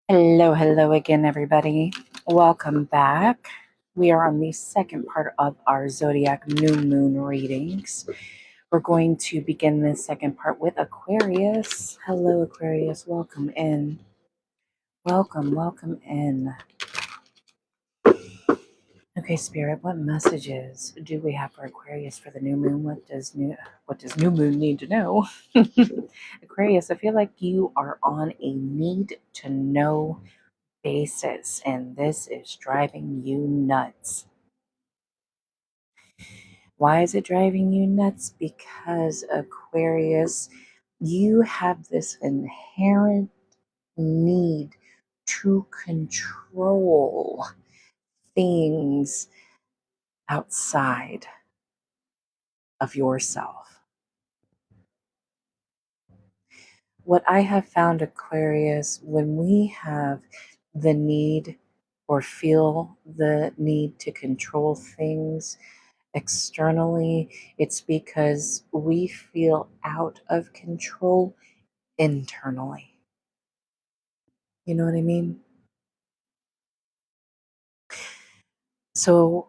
Hello again, everybody. Welcome back. We are on the second part of our Zodiac new moon readings. We're going to begin this second part with Aquarius. Hello, Aquarius. Welcome in. Welcome in. Okay, Spirit, what messages do we have for Aquarius for the new moon? What does new moon need to know? Aquarius, I feel like you are on a need to know basis, and this is driving you nuts. Why is it driving you nuts? Because Aquarius, you have this inherent need to control things outside of yourself. What I have found, Aquarius, when we have the need or feel the need to control things externally, it's because we feel out of control internally. You know what I mean? So,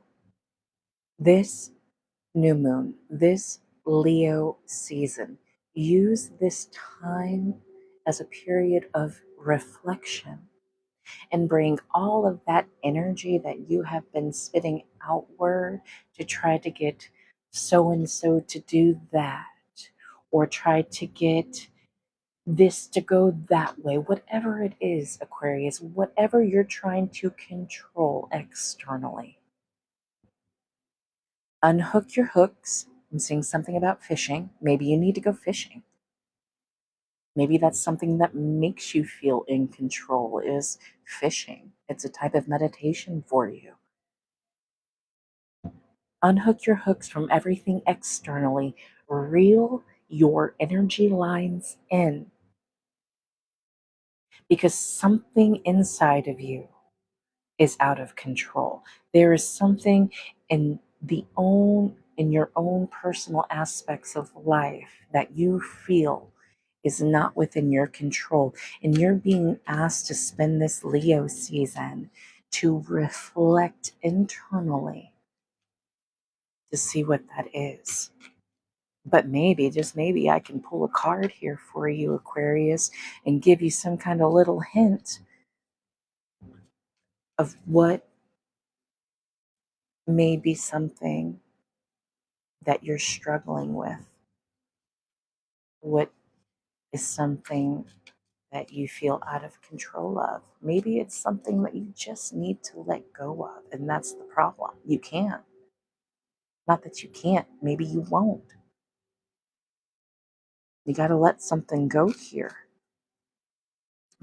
this new moon, this Leo season, use this time as a period of reflection and bring all of that energy that you have been spitting outward to try to get so and so to do that, or try to get this to go that way, whatever it is, Aquarius, whatever you're trying to control externally. Unhook your hooks. I'm seeing something about fishing. Maybe you need to go fishing. Maybe that's something that makes you feel in control, is fishing. It's a type of meditation for you. Unhook your hooks from everything externally. Reel your energy lines in, because something inside of you is out of control. There is something in your own personal aspects of life that you feel is not within your control. And you're being asked to spend this Leo season to reflect internally to see what that is. But maybe, just maybe, I can pull a card here for you, Aquarius, and give you some kind of little hint of what may be something that you're struggling with. What is something that you feel out of control of? Maybe it's something that you just need to let go of, and that's the problem. You can't. Not that you can't, maybe you won't. You got to let something go here.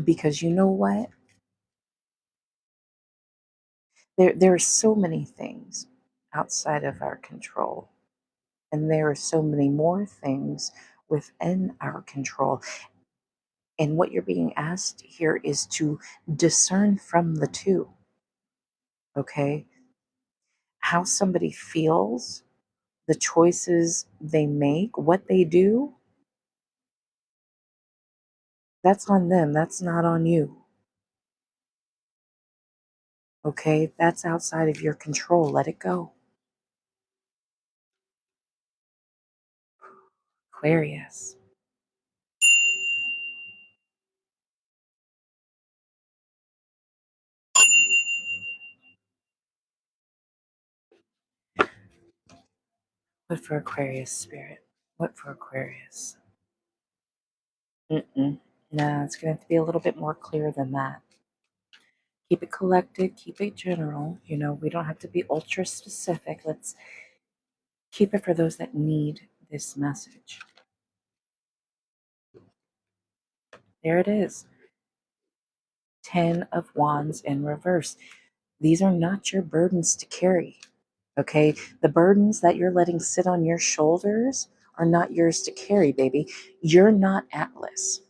Because you know what? There are so many things outside of our control, and there are so many more things within our control. And what you're being asked here is to discern from the two, okay? How somebody feels, the choices they make, what they do, that's on them. That's not on you, okay? That's outside of your control. Let it go. Aquarius. What for Aquarius, Spirit? What for Aquarius? No, it's going to have to be a little bit more clear than that. Keep it collected, keep it general. You know, we don't have to be ultra specific. Let's keep it for those that need this message. There it is. 10 of Wands in reverse. These are not your burdens to carry, okay? The burdens that you're letting sit on your shoulders are not yours to carry, baby. You're not Atlas.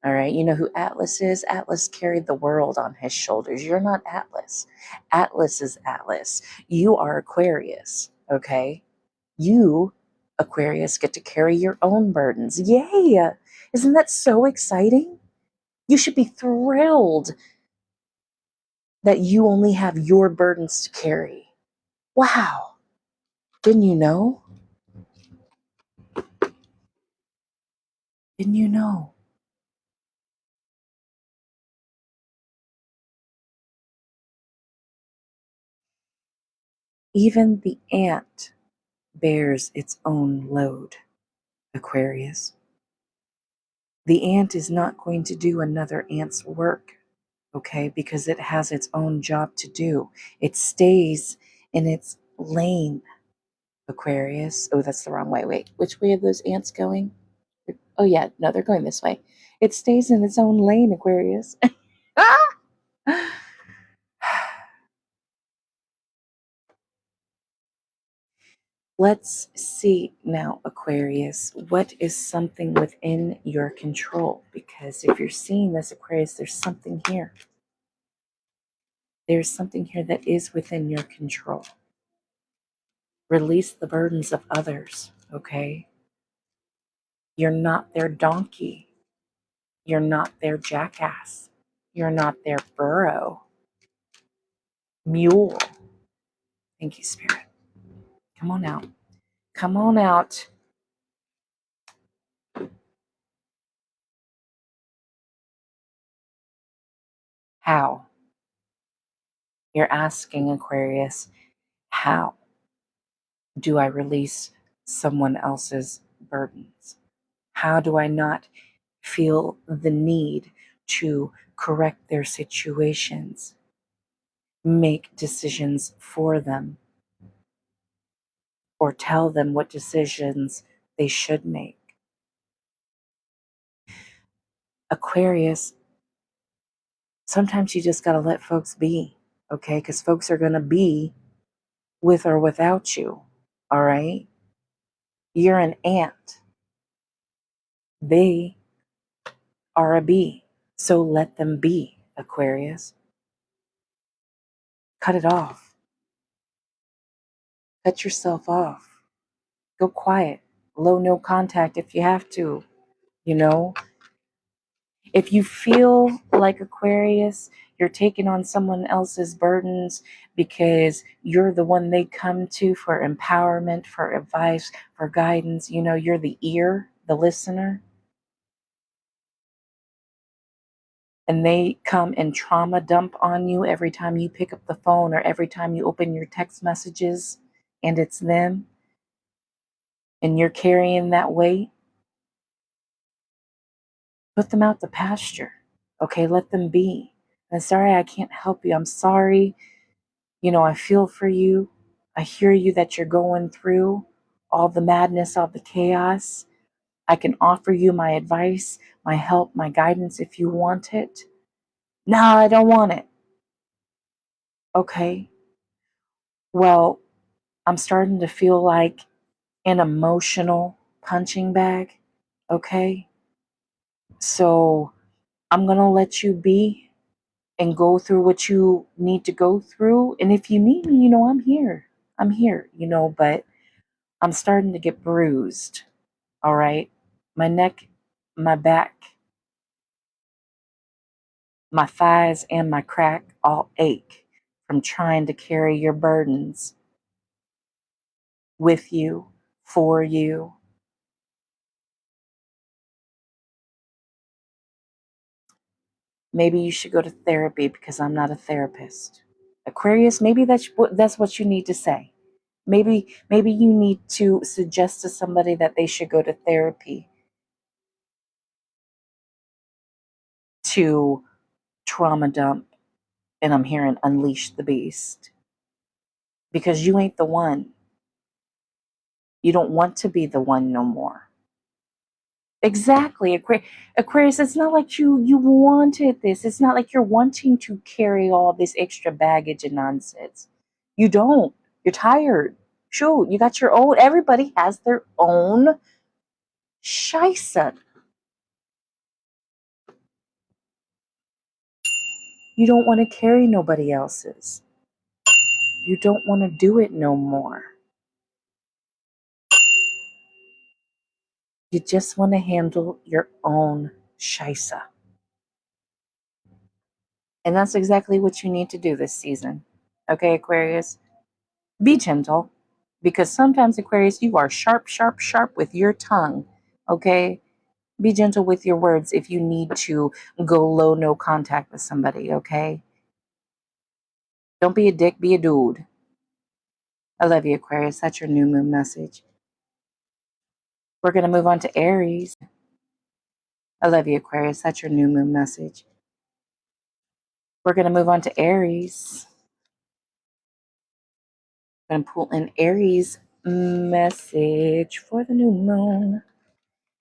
All right, you know who Atlas is? Atlas carried the world on his shoulders. You're not Atlas. Atlas is Atlas. You are Aquarius, okay? You, Aquarius, get to carry your own burdens. Yay! Isn't that so exciting? You should be thrilled that you only have your burdens to carry. Wow. Didn't you know? Didn't you know? Even the ant bears its own load, Aquarius. The ant is not going to do another ant's work, okay, because it has its own job to do. It stays in its lane, Aquarius. Oh, that's the wrong way. Wait, which way are those ants going? Oh, yeah, no, they're going this way. It stays in its own lane, Aquarius. Let's see now, Aquarius, what is something within your control? Because if you're seeing this, Aquarius, there's something here. There's something here that is within your control. Release the burdens of others, okay? You're not their donkey. You're not their jackass. You're not their burro, mule. Thank you, Spirit. Come on out. Come on out. How? You're asking, Aquarius, how do I release someone else's burdens? How do I not feel the need to correct their situations, make decisions for them, or tell them what decisions they should make? Aquarius, sometimes you just got to let folks be, okay? Because folks are going to be with or without you, all right? You're an ant. They are a bee. So let them be, Aquarius. Cut it off. Cut yourself off. Go quiet. Low, no contact if you have to. You know, if you feel like, Aquarius, you're taking on someone else's burdens because you're the one they come to for empowerment, for advice, for guidance, you're the ear, the listener, and they come and trauma dump on you every time you pick up the phone or every time you open your text messages and it's them, and you're carrying that weight, put them out the pasture. Okay, let them be. I'm sorry I can't help you. I'm sorry. I feel for you. I hear you that you're going through all the madness, all the chaos. I can offer you my advice, my help, my guidance if you want it. No, I don't want it. Okay. Well, I'm starting to feel like an emotional punching bag. Okay. So I'm going to let you be and go through what you need to go through. And if you need me, I'm here. I'm here, but I'm starting to get bruised. All right. My neck, my back, my thighs, and my crack all ache from trying to carry your burdens with you, for you. Maybe you should go to therapy because I'm not a therapist. Aquarius, maybe that's what you need to say. Maybe you need to suggest to somebody that they should go to therapy to trauma dump, and I'm hearing unleash the beast, because you ain't the one. You don't want to be the one no more. Exactly, Aquarius. It's not like you wanted this. It's not like you're wanting to carry all this extra baggage and nonsense. You don't. You're tired. Shoot, you got your own. Everybody has their own shison. You don't want to carry nobody else's. You don't want to do it no more. You just want to handle your own shisa. And that's exactly what you need to do this season. Okay, Aquarius? Be gentle. Because sometimes, Aquarius, you are sharp, sharp, sharp with your tongue. Okay? Be gentle with your words if you need to go low, no contact with somebody. Okay? Don't be a dick, be a dude. I love you, Aquarius. That's your new moon message. We're going to move on to Aries. I love you, Aquarius. That's your new moon message. We're going to move on to Aries. I'm going to pull an Aries message for the new moon.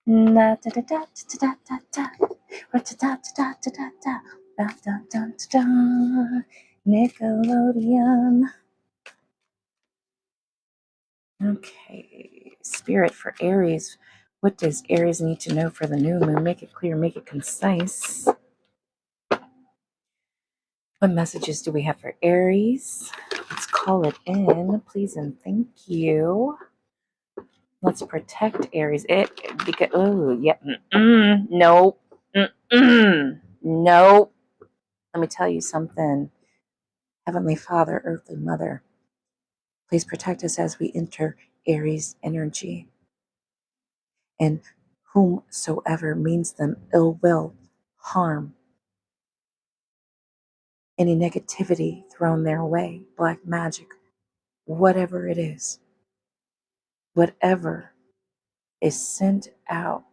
Na da da da da da da da da da da da da da. Nickelodeon. Okay, Spirit for Aries. What does Aries need to know for the new moon? Make it clear, make it concise. What messages do we have for Aries? Let's call it in, please and thank you. Let's protect Aries. Because nope, nope. Let me tell you something. Heavenly Father, Earthly Mother, please protect us as we enter Aries energy. And whomsoever means them ill will, harm, any negativity thrown their way, black magic, whatever it is, whatever is sent out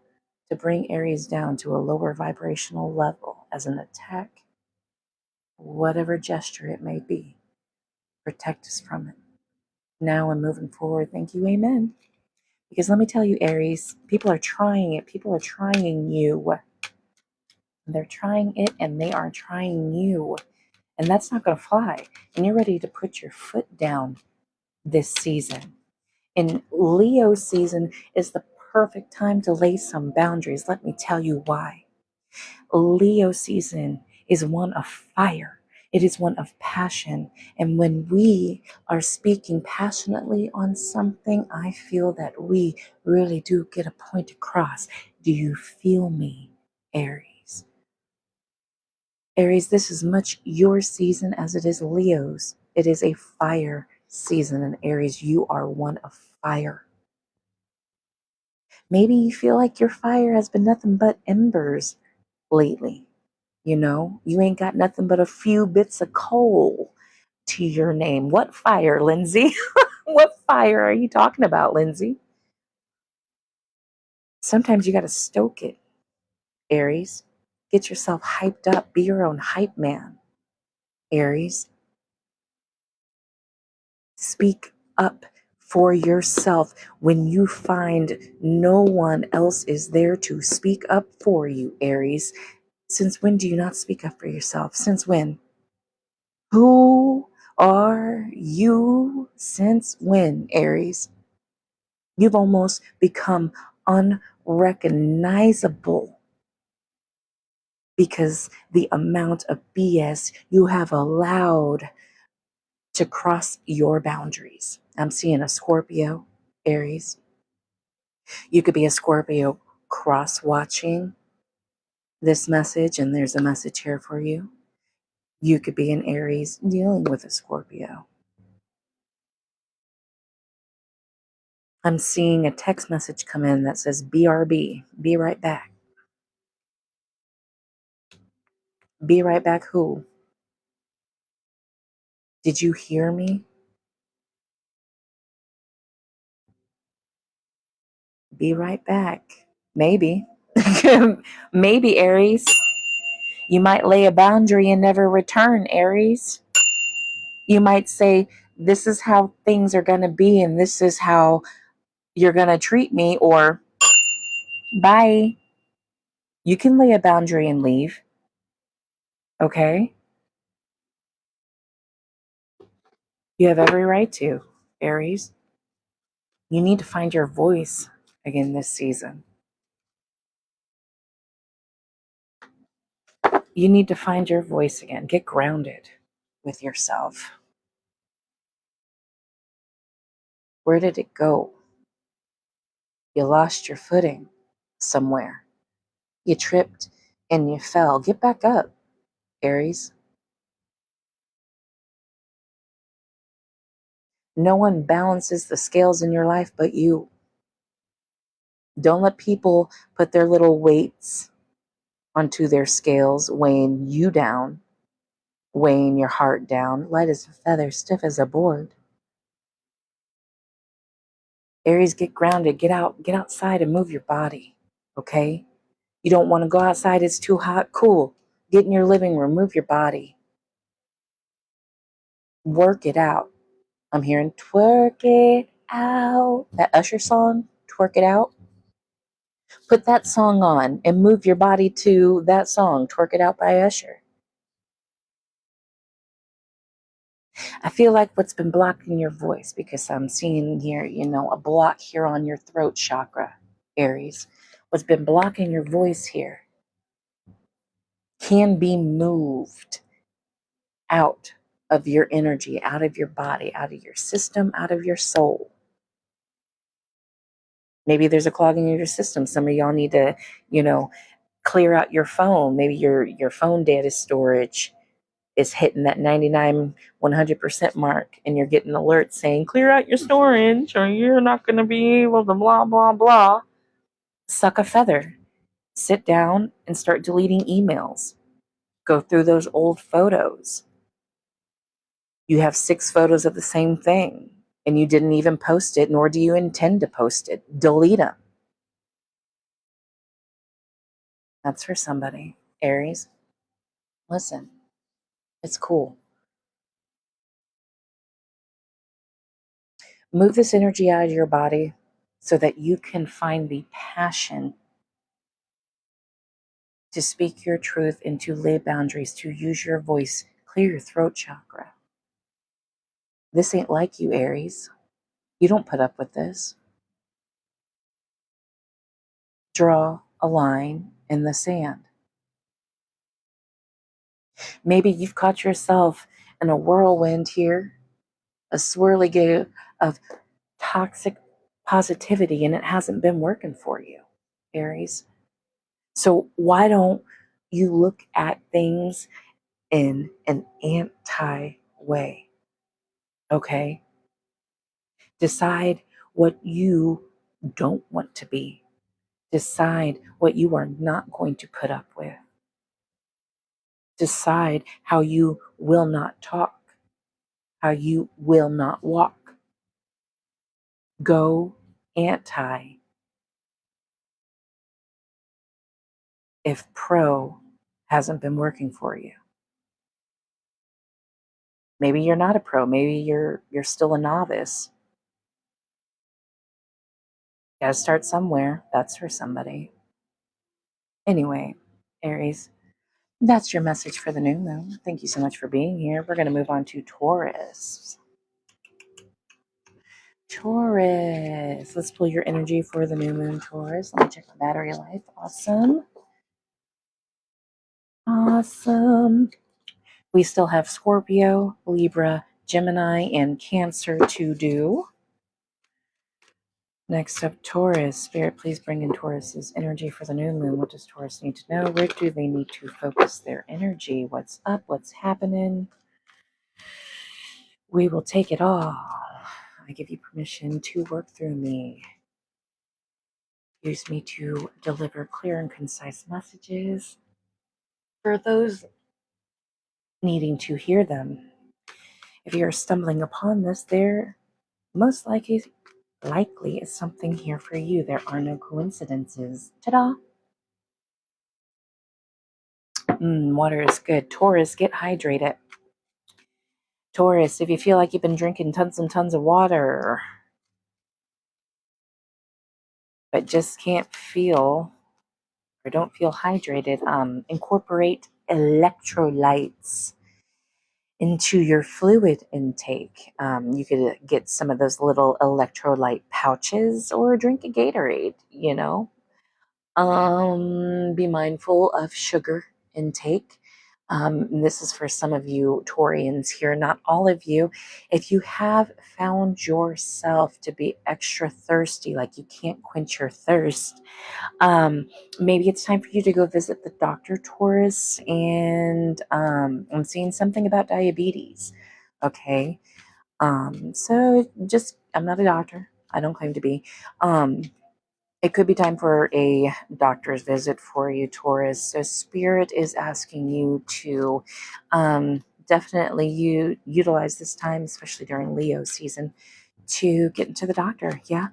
to bring Aries down to a lower vibrational level as an attack, whatever gesture it may be, protect us from it. Now and moving forward, thank you, amen. Because let me tell you, Aries, people are trying it. People are trying you. They're trying it and they are trying you. And that's not going to fly. And you're ready to put your foot down this season. And Leo season is the perfect time to lay some boundaries. Let me tell you why. Leo season is one of fire. It is one of passion. And when we are speaking passionately on something, I feel that we really do get a point across. Do you feel me, Aries? Aries, this is much your season as it is Leo's. It is a fire season. And Aries, you are one of fire. Maybe you feel like your fire has been nothing but embers lately. You know, you ain't got nothing but a few bits of coal to your name. What fire, Lindsay? What fire are you talking about, Lindsay? Sometimes you got to stoke it, Aries. Get yourself hyped up. Be your own hype man, Aries. Speak up for yourself when you find no one else is there to speak up for you, Aries. Since when do you not speak up for yourself? Since when? Who are you since when, Aries? You've almost become unrecognizable because the amount of BS you have allowed to cross your boundaries. I'm seeing a Scorpio, Aries. You could be a Scorpio cross-watching this message, and there's a message here for you. You could be an Aries dealing with a Scorpio. I'm seeing a text message come in that says BRB, be right back. Be right back who? Did you hear me? Be right back. Maybe. Maybe, Aries. You might lay a boundary and never return, Aries. You might say, this is how things are going to be and this is how you're going to treat me, or bye. You can lay a boundary and leave. Okay? You have every right to, Aries. You need to find your voice again this season. You need to find your voice again. Get grounded with yourself. Where did it go? You lost your footing somewhere. You tripped and you fell. Get back up, Aries. No one balances the scales in your life but you. Don't let people put their little weights onto their scales, weighing you down, weighing your heart down, light as a feather, stiff as a board. Aries, get grounded, get outside and move your body, okay? You don't want to go outside, it's too hot, cool. Get in your living room, move your body. Work it out. I'm hearing twerk it out. That Usher song, twerk it out. Put that song on and move your body to that song, twerk it out by Usher. I feel like what's been blocking your voice, because I'm seeing here, a block here on your throat chakra, Aries. What's been blocking your voice here can be moved out of your energy, out of your body, out of your system, out of your soul. Maybe there's a clogging in your system. Some of y'all need to, clear out your phone. Maybe your phone data storage is hitting that 99, 100% mark, and you're getting alerts saying, clear out your storage or you're not going to be able to blah, blah, blah. Suck a feather. Sit down and start deleting emails. Go through those old photos. You have 6 photos of the same thing, and you didn't even post it, nor do you intend to post it. Delete them. That's for somebody. Aries, listen, it's cool. Move this energy out of your body so that you can find the passion to speak your truth and to lay boundaries, to use your voice, clear your throat chakra. This ain't like you, Aries. You don't put up with this. Draw a line in the sand. Maybe you've caught yourself in a whirlwind here, a swirly of toxic positivity, and it hasn't been working for you, Aries. So why don't you look at things in an anti way? Okay? Decide what you don't want to be. Decide what you are not going to put up with. Decide how you will not talk, how you will not walk. Go anti if pro hasn't been working for you. Maybe you're not a pro. Maybe you're still a novice. You gotta start somewhere. That's for somebody. Anyway, Aries, that's your message for the new moon. Thank you so much for being here. We're going to move on to Taurus. Taurus. Let's pull your energy for the new moon, Taurus. Let me check the battery life. Awesome. Awesome. We still have Scorpio, Libra, Gemini, and Cancer to do. Next up, Taurus. Spirit, please bring in Taurus's energy for the new moon. What does Taurus need to know? Where do they need to focus their energy? What's up? What's happening? We will take it all. I give you permission to work through me. Use me to deliver clear and concise messages for those needing to hear them. If you're stumbling upon this, there most likely is something here for you. There are no coincidences. Ta-da! Water is good. Taurus, get hydrated. Taurus, if you feel like you've been drinking tons and tons of water, but just can't feel or don't feel hydrated, incorporate electrolytes into your fluid intake. You could get some of those little electrolyte pouches or drink a Gatorade, Be mindful of sugar intake. This is for some of you Taurians here, not all of you. If you have found yourself to be extra thirsty, like you can't quench your thirst, maybe it's time for you to go visit the doctor, Taurus, and I'm seeing something about diabetes. Okay. So just, I'm not a doctor. I don't claim to be. It could be time for a doctor's visit for you, Taurus. So Spirit is asking you to definitely utilize this time, especially during Leo season, to get into the doctor. Yeah.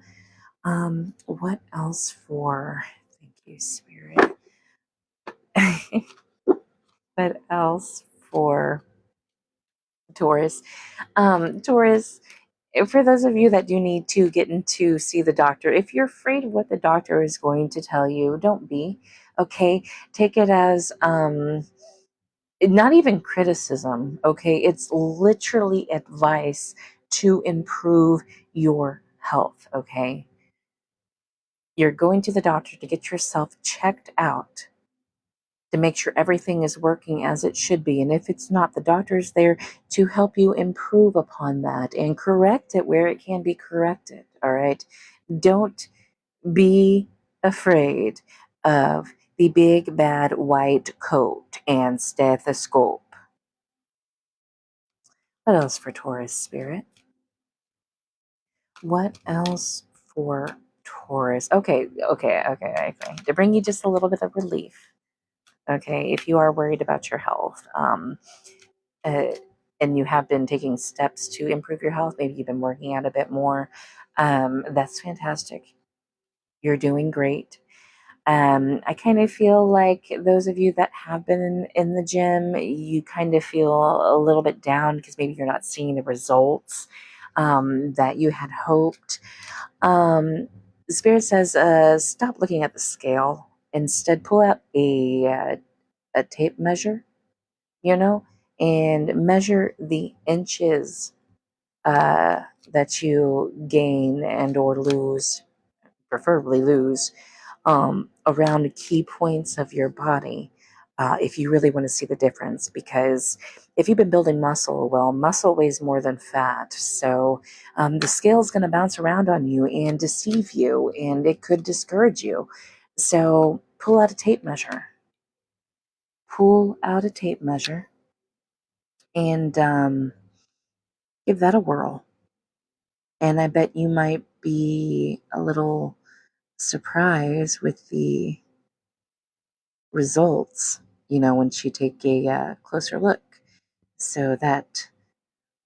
What else for? Thank you, Spirit. What else for Taurus? Taurus, for those of you that do need to get in to see the doctor, if you're afraid of what the doctor is going to tell you, don't be. Okay, take it as not even criticism. Okay, it's literally advice to improve your health. Okay, you're going to the doctor to get yourself checked out to make sure everything is working as it should be. And if it's not, the doctor's there to help you improve upon that and correct it where it can be corrected. All right. Don't be afraid of the big bad white coat and stethoscope. What else for Taurus, Spirit? What else for Taurus? Okay. To bring you just a little bit of relief. Okay, if you are worried about your health, uh, and you have been taking steps to improve your health, maybe you've been working out a bit more, that's fantastic. You're doing great. I kind of feel like those of you that have been in the gym, you kind of feel a little bit down because maybe you're not seeing the results that you had hoped. Spirit says, stop looking at the scale. Instead, pull out a tape measure, you know, and measure the inches that you gain and or lose, preferably lose, around key points of your body. If you really want to see the difference, because if you've been building muscle, well, muscle weighs more than fat. So the scale is going to bounce around on you and deceive you, and it could discourage you. So pull out a tape measure. Pull out a tape measure and give that a whirl. And I bet you might be a little surprised with the results, once you take a closer look. So that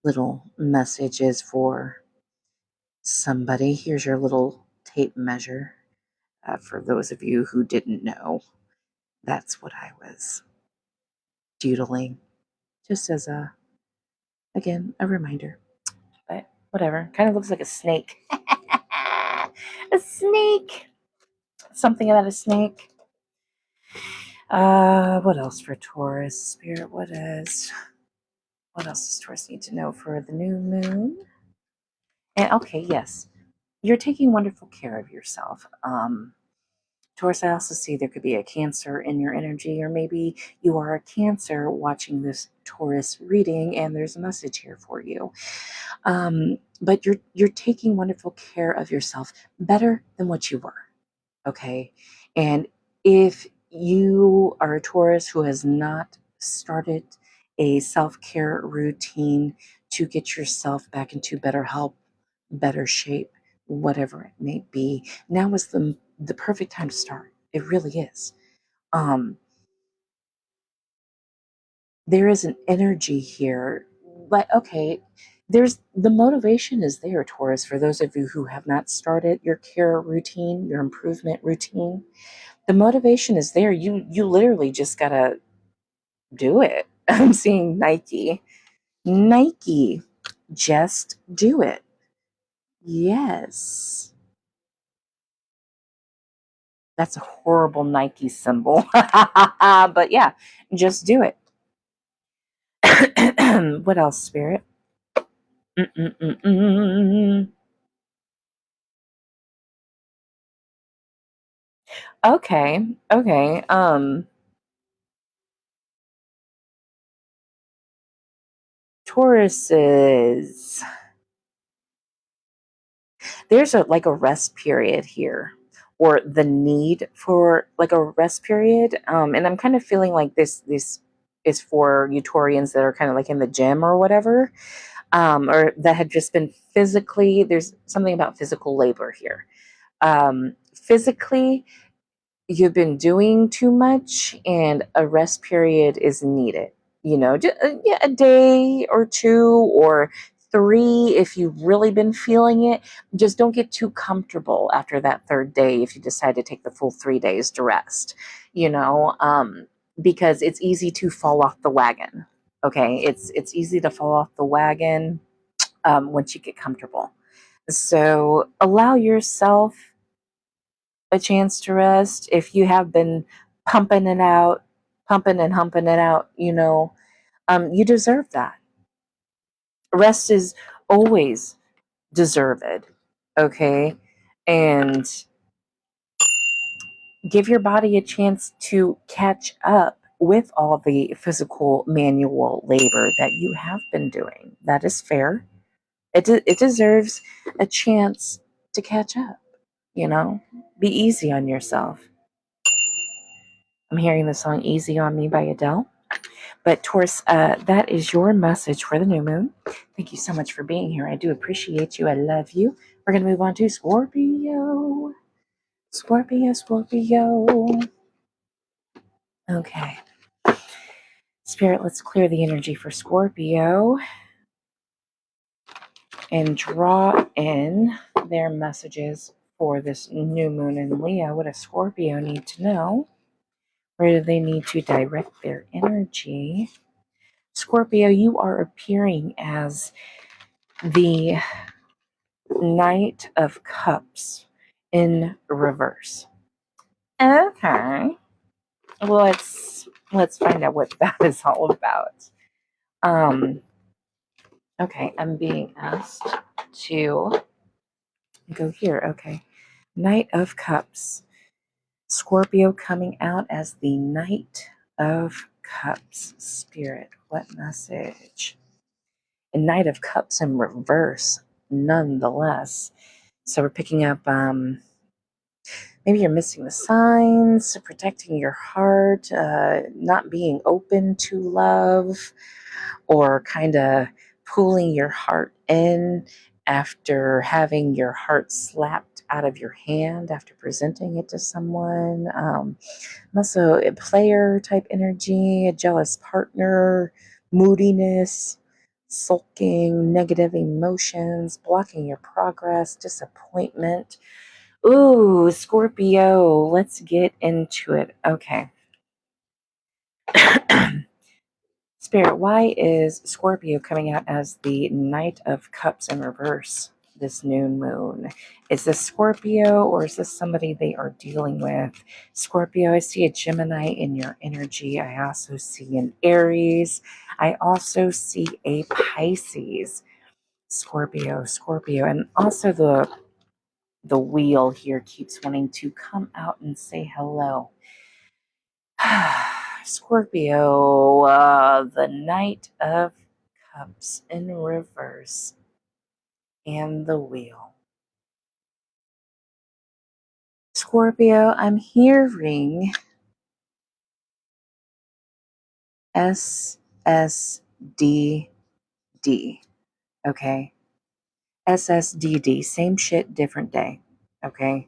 little message is for somebody. Here's your little tape measure. For those of you who didn't know, that's what I was doodling, just as again, a reminder. But whatever, kind of looks like a snake. A snake. Something about a snake. What else for Taurus? Spirit, what else does Taurus need to know for the new moon? And okay, yes, you're taking wonderful care of yourself. Taurus, I also see there could be a Cancer in your energy, or maybe you are a Cancer watching this Taurus reading, and there's a message here for you. But you're taking wonderful care of yourself, better than what you were. Okay, and if you are a Taurus who has not started a self-care routine to get yourself back into better health, better shape, whatever it may be, now is the perfect time to start. It really is. Um, there is an energy here. Like, okay, there's the motivation is there, Taurus, for those of you who have not started your care routine, your improvement routine. The motivation is there. You literally just gotta do it. I'm seeing Nike. Nike, just do it. Yes. That's a horrible Nike symbol. But yeah, just do it. What else, Spirit? Mm-mm-mm-mm. Okay. Taurus is, there's a rest period here, or the need for like a rest period. And I'm kind of feeling like this is for Utaurians that are kind of like in the gym or whatever. or that had just been physically, there's something about physical labor here. Physically, you've been doing too much and a rest period is needed. Just, yeah, a day or two or three if you've really been feeling it. Just don't get too comfortable after that third day if you decide to take the full 3 days to rest, because it's easy to fall off the wagon. Okay, it's easy to fall off the wagon once you get comfortable. So allow yourself a chance to rest. If you have been pumping it out, pumping and humping it out, you deserve that. Rest is always deserved. Okay. And give your body a chance to catch up with all the physical manual labor that you have been doing. That is fair. It deserves a chance to catch up, Be easy on yourself. I'm hearing the song Easy on Me by Adele. But Taurus, that is your message for the new moon. Thank you so much for being here. I do appreciate you. I love you. We're going to move on to Scorpio. Scorpio, Scorpio. Okay. Spirit, let's clear the energy for Scorpio and draw in their messages for this new moon in Leo. What does Scorpio need to know? Where do they need to direct their energy? Scorpio, you are appearing as the Knight of Cups in reverse. Okay. Let's find out what that is all about. Okay, I'm being asked to go here. Okay. Knight of Cups. Scorpio coming out as the Knight of Cups. Spirit, what message? A Knight of Cups in reverse, nonetheless. So we're picking up, maybe you're missing the signs, protecting your heart, not being open to love, or kind of pulling your heart in after having your heart slapped out of your hand after presenting it to someone. Also, a player type energy, a jealous partner, moodiness, sulking, negative emotions, blocking your progress, disappointment. Ooh, Scorpio, let's get into it. Okay. Spirit, why is Scorpio coming out as the Knight of Cups in reverse this new moon? Is this Scorpio or is this somebody they are dealing with? Scorpio, I see a Gemini in your energy. I also see an Aries. I also see a Pisces. Scorpio, Scorpio. And also the wheel here keeps wanting to come out and say hello. Scorpio, the Knight of Cups in reverse, and the wheel. Scorpio, I'm hearing SSDD. Okay. SSDD, same shit, different day. Okay.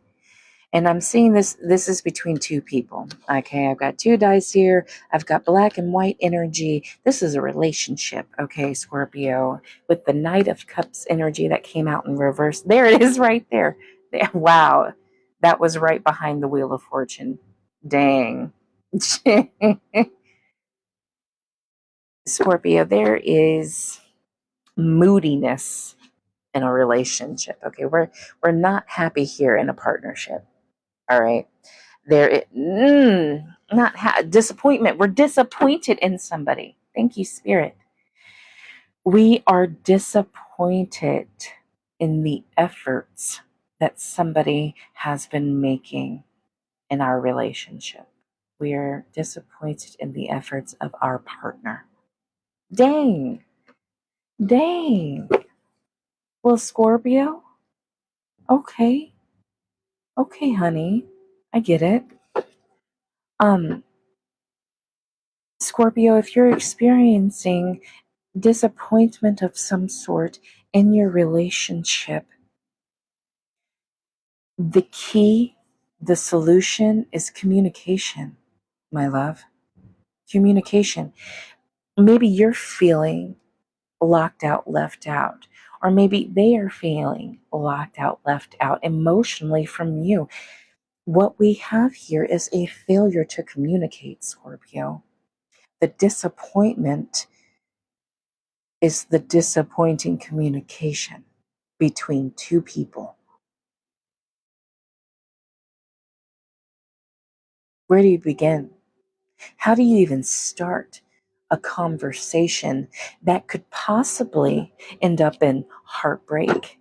And I'm seeing this is between two people. Okay, I've got two dice here. I've got black and white energy. This is a relationship, okay, Scorpio, with the Knight of Cups energy that came out in reverse. There it is right there. Wow, that was right behind the Wheel of Fortune. Dang. Scorpio, there is moodiness in a relationship. Okay, we're not happy here in a partnership. All right. Disappointment. We're disappointed in somebody. Thank you, Spirit. We are disappointed in the efforts that somebody has been making in our relationship. We are disappointed in the efforts of our partner. Dang. Dang. Well, Scorpio? Okay. Okay, honey. I get it. Scorpio, if you're experiencing disappointment of some sort in your relationship. The key, the solution is communication, my love. Communication. Maybe you're feeling locked out, left out, or maybe they are feeling locked out, left out emotionally from you. What we have here is a failure to communicate, Scorpio. The disappointment is the disappointing communication between two people. Where do you begin? How do you even start a conversation that could possibly end up in heartbreak,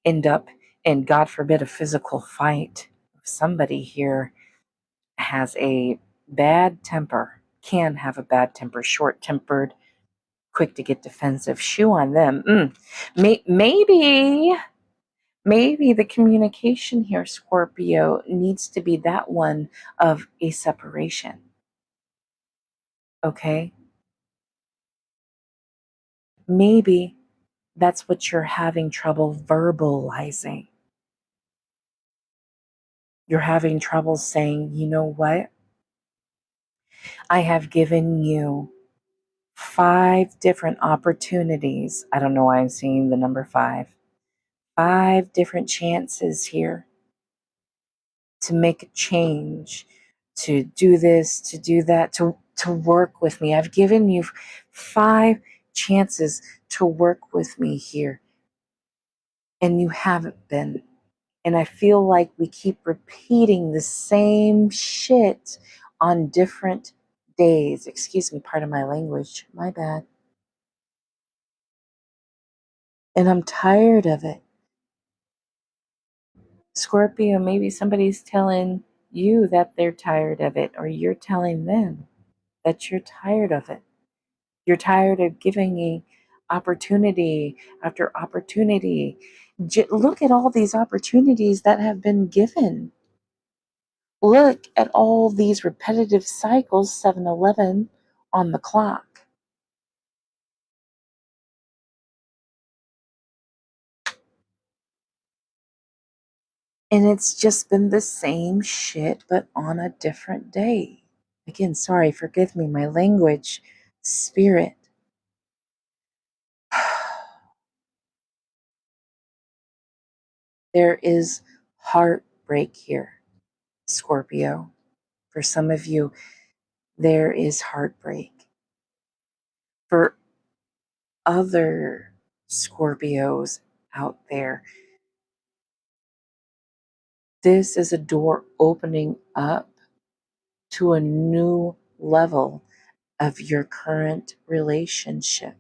end up in, God forbid, a physical fight? Somebody here has a bad temper, can have a bad temper, short tempered, quick to get defensive. Shoe on them. Maybe the communication here, Scorpio, needs to be that one of a separation. Okay? Maybe that's what you're having trouble verbalizing. You're having trouble saying, you know what? I have given you 5 different opportunities. I don't know why I'm seeing the number 5. 5 different chances here to make a change, to do this, to do that, to work with me. I've given you 5 chances to work with me here, and you haven't been. And I feel like we keep repeating the same shit on different days. Excuse me, part of my language. My bad. And I'm tired of it. Scorpio, maybe somebody's telling you that they're tired of it, or you're telling them that you're tired of it. You're tired of giving me opportunity after opportunity. Look at all these opportunities that have been given. Look at all these repetitive cycles, 7-Eleven on the clock. And it's just been the same shit, but on a different day. Again, sorry, forgive me, my language, spirit. There is heartbreak here, Scorpio. For some of you, there is heartbreak. For other Scorpios out there, this is a door opening up to a new level of your current relationship,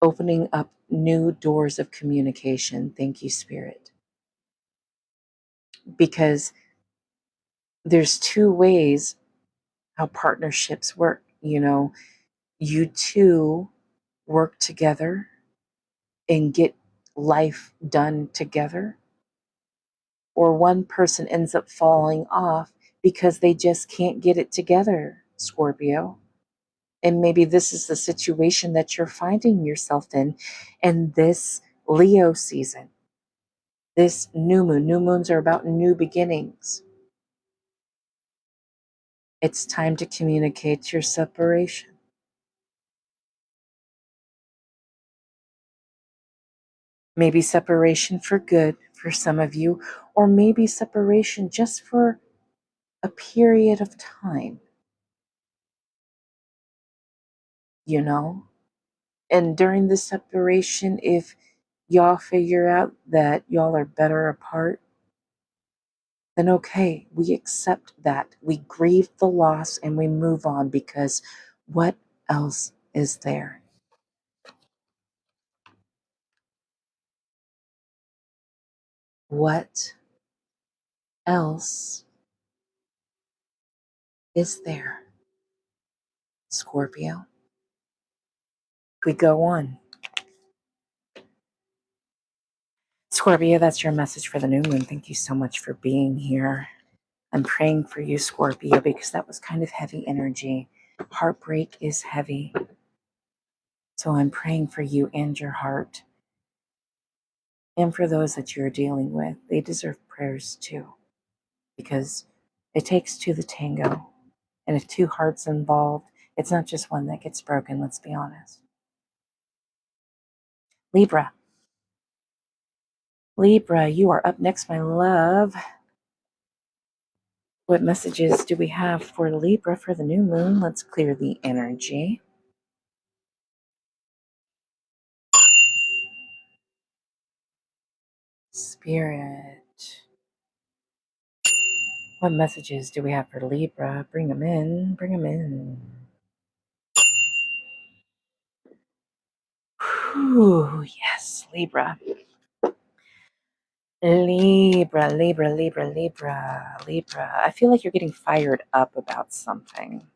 opening up new doors of communication. Thank you, Spirit. Because there's 2 ways how partnerships work. You know, you two work together and get life done together, or one person ends up falling off because they just can't get it together, Scorpio. And maybe this is the situation that you're finding yourself in this Leo season, this new moon. New moons are about new beginnings. It's time to communicate your separation. Maybe separation for good for some of you, or maybe separation just for a period of time, you know? And during the separation, if y'all figure out that y'all are better apart, then okay, we accept that. We grieve the loss and we move on, because what else is there? What else is there, Scorpio? We go on. Scorpio, that's your message for the new moon. Thank you so much for being here. I'm praying for you, Scorpio, because that was kind of heavy energy. Heartbreak is heavy. So I'm praying for you and your heart, and for those that you're dealing with. They deserve prayers too, because it takes two to tango. And if two hearts involved, it's not just one that gets broken, let's be honest. Libra. Libra, you are up next, my love. What messages do we have for Libra for the new moon? Let's clear the energy. Spirit. What messages do we have for Libra? Bring them in. Bring them in. Whew, yes, Libra. Libra, Libra, Libra, Libra, Libra. I feel like you're getting fired up about something.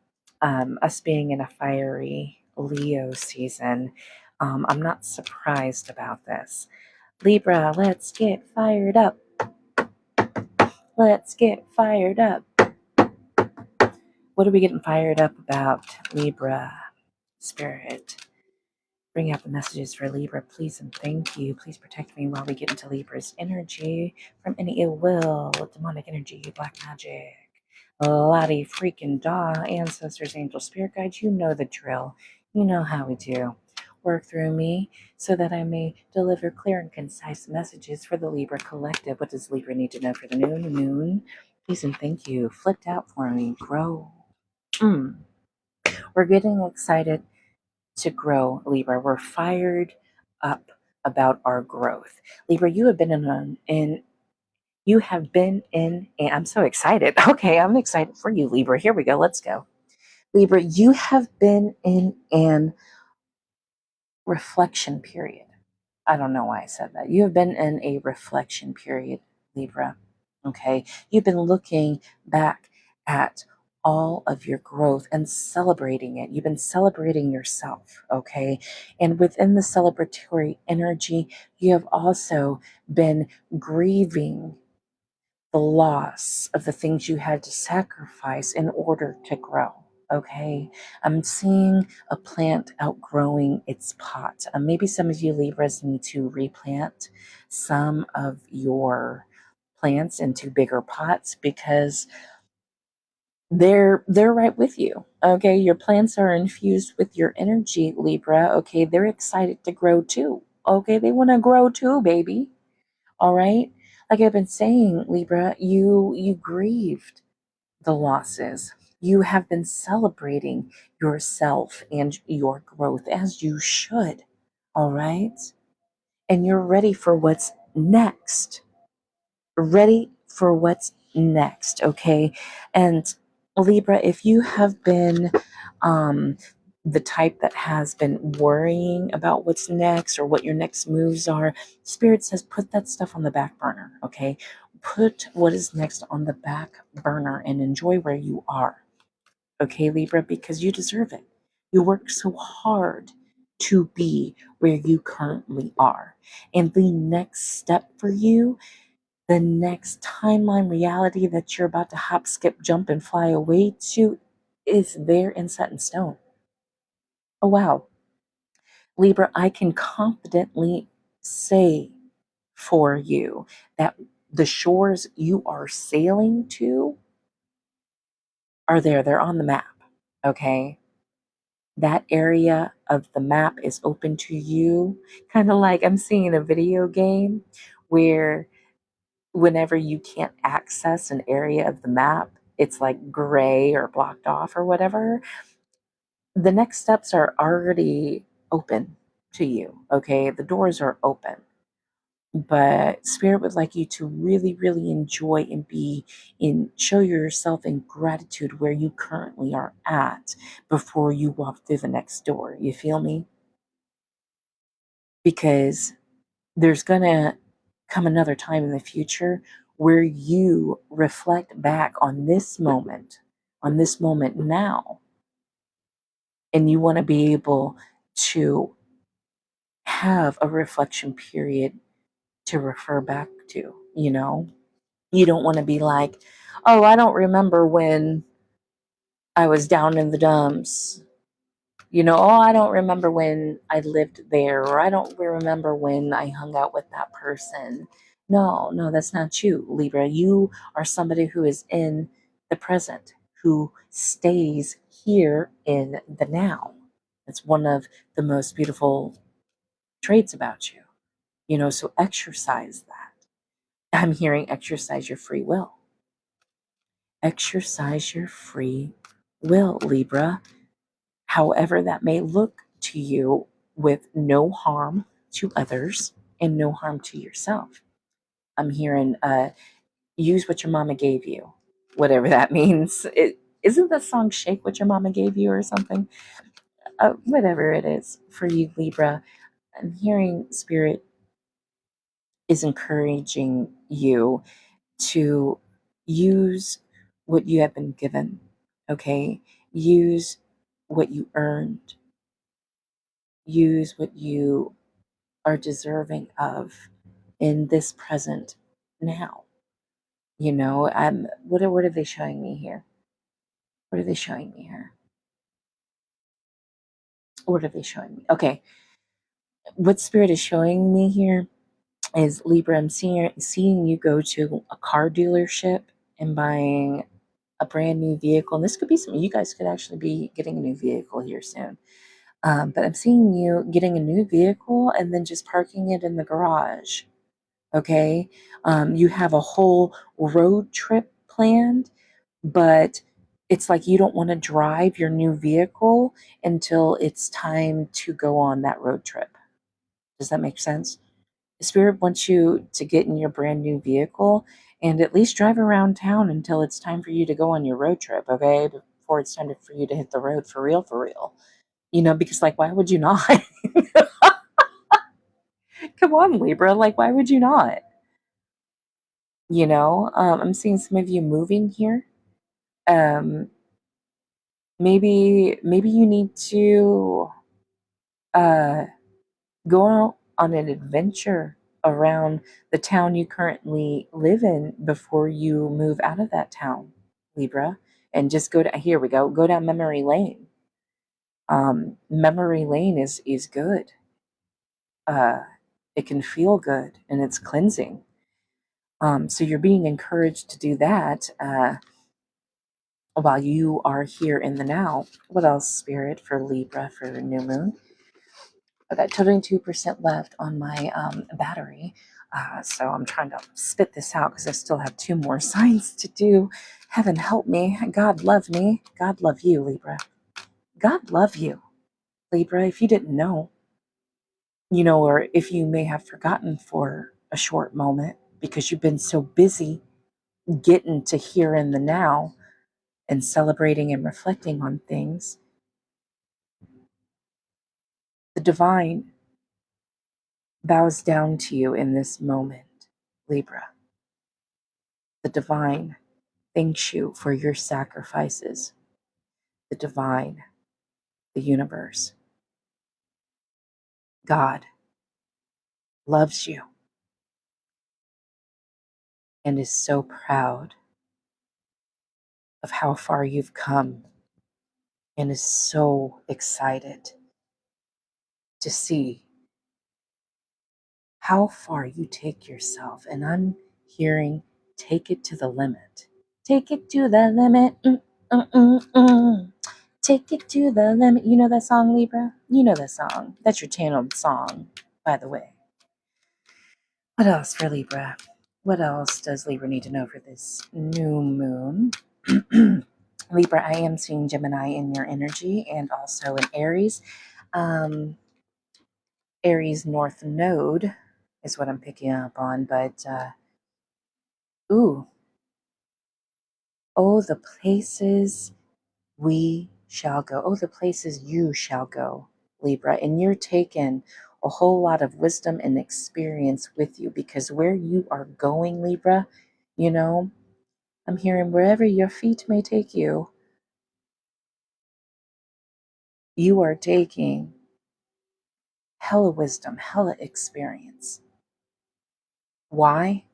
Us being in a fiery Leo season, I'm not surprised about this. Libra, let's get fired up. Let's get fired up. What are we getting fired up about, Libra? Spirit. Bring out the messages for Libra, please and thank you. Please protect me while we get into Libra's energy from any ill will, demonic energy, black magic. Lottie freaking da, ancestors, angel, spirit guides, you know the drill. You know how we do. Work through me so that I may deliver clear and concise messages for the Libra collective. What does Libra need to know for the new moon? Please and thank you. Flipped out for me. Grow. We're getting excited to grow, Libra. We're fired up about our growth. Libra, you have been and I'm so excited. Okay, I'm excited for you, Libra. Here we go. Let's go. Libra, you have been in an reflection period. I don't know why I said that. You have been in a reflection period, Libra. Okay. You've been looking back at all of your growth and celebrating it. You've been celebrating yourself. Okay. And within the celebratory energy, you have also been grieving the loss of the things you had to sacrifice in order to grow. Okay, I'm seeing a plant outgrowing its pot. Maybe some of you Libras need to replant some of your plants into bigger pots because they're right with you. Okay, your plants are infused with your energy, Libra. Okay, they're excited to grow too. Okay, they want to grow too, baby. All right. Like I've been saying, Libra, you grieved the losses. You have been celebrating yourself and your growth as you should. All right. And you're ready for what's next. Ready for what's next. Okay. And Libra, if you have been um, the type that has been worrying about what's next or what your next moves are, Spirit says put that stuff on the back burner, okay? Put what is next on the back burner and enjoy where you are, okay, Libra, because you deserve it. You work so hard to be where you currently are. And the next step for you, the next timeline reality that you're about to hop, skip, jump, and fly away to is there and set in stone. Oh, wow. Libra, I can confidently say for you that the shores you are sailing to are there. They're on the map. Okay. That area of the map is open to you. Kind of like I'm seeing a video game where whenever you can't access an area of the map, it's like gray or blocked off or whatever. The next steps are already open to you. Okay. The doors are open. But Spirit would like you to really, really enjoy and be in, show yourself in gratitude where you currently are at before you walk through the next door. You feel me? Because there's going to come another time in the future where you reflect back on this moment now, and you want to be able to have a reflection period to refer back to, you know? You don't want to be like, oh, I don't remember when I was down in the dumps Oh, I don't remember when I lived there, or I don't remember when I hung out with that person. No, no, that's not you, Libra. You are somebody who is in the present, who stays here in the now. It's one of the most beautiful traits about you, so exercise that. I'm hearing exercise your free will. Exercise your free will, Libra, however that may look to you, with no harm to others and no harm to yourself. I'm hearing use what your mama gave you, whatever that means. Isn't that song Shake What Your Mama Gave You or something? Whatever it is for you, Libra, I'm hearing Spirit is encouraging you to use what you have been given, okay? Use what you earned, use what you are deserving of in this present now. What are they showing me here? What are they showing me here? What are they showing me? Okay, what Spirit is showing me here is, Libra, I'm seeing you go to a car dealership and buying a brand new vehicle. And this could be something you guys could actually be getting a new vehicle here soon. But I'm seeing you getting a new vehicle and then just parking it in the garage. Okay. You have a whole road trip planned, but it's like you don't want to drive your new vehicle until it's time to go on that road trip. Does that make sense? Spirit wants you to get in your brand new vehicle and at least drive around town until it's time for you to go on your road trip, okay? Before it's time for you to hit the road for real, for real. Because, like, why would you not? Come on, Libra. Like, why would you not? I'm seeing some of you moving here. Um, maybe you need to uh, go out on an adventure around the town you currently live in before you move out of that town, Libra, and just here we go down memory lane. Memory lane is good. Uh, it can feel good and it's cleansing. So you're being encouraged to do that while you are here in the now. What else, Spirit, for Libra for the new moon? I got 22% left on my battery. So I'm trying to spit this out because I still have 2 more signs to do. Heaven help me. God love me. God love you, Libra. God love you, Libra, if you didn't know, or if you may have forgotten for a short moment because you've been so busy getting to here in the now and celebrating and reflecting on things. The divine bows down to you in this moment, Libra. The divine thanks you for your sacrifices. The divine, the universe, God loves you and is so proud of how far you've come and is so excited to see how far you take yourself. And I'm hearing, take it to the limit. Take it to the limit. Take it to the limit. You know that song, Libra? You know that song. That's your channeled song, by the way. What else for Libra? What else does Libra need to know for this new moon? Libra, I am seeing Gemini in your energy and also in Aries. Aries North Node is what I'm picking up on, but ooh, oh, the places we shall go. Oh, the places you shall go, Libra. And you're taking a whole lot of wisdom and experience with you, because where you are going, Libra, I'm hearing wherever your feet may take you, you are taking hella wisdom, hella experience. Why?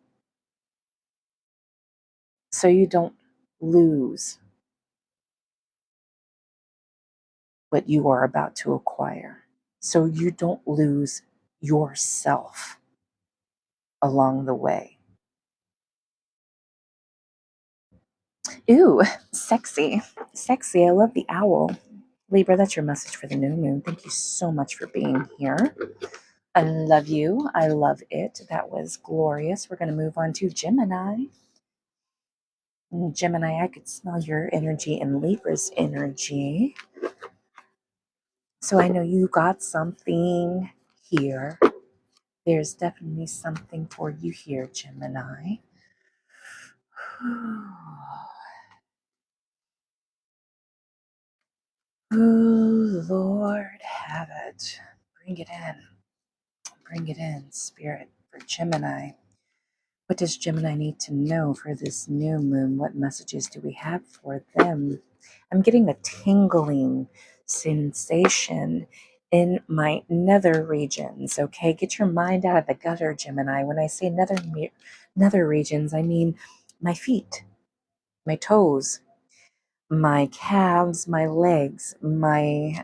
So you don't lose what you are about to acquire, so you don't lose yourself along the way. Ooh, sexy. Sexy. I love the owl. Libra, that's your message for the new moon. Thank you so much for being here. I love you. I love it. That was glorious. We're going to move on to Gemini. Gemini, I could smell your energy and Libra's energy. So I know you got something here. There's definitely something for you here, Gemini. Oh, Lord, have it. Bring it in. Bring it in, Spirit, for Gemini. What does Gemini need to know for this new moon? What messages do we have for them? I'm getting a tingling sensation in my nether regions, okay? Get your mind out of the gutter, Gemini. When I say nether regions, I mean my feet, my toes, my calves, my legs. My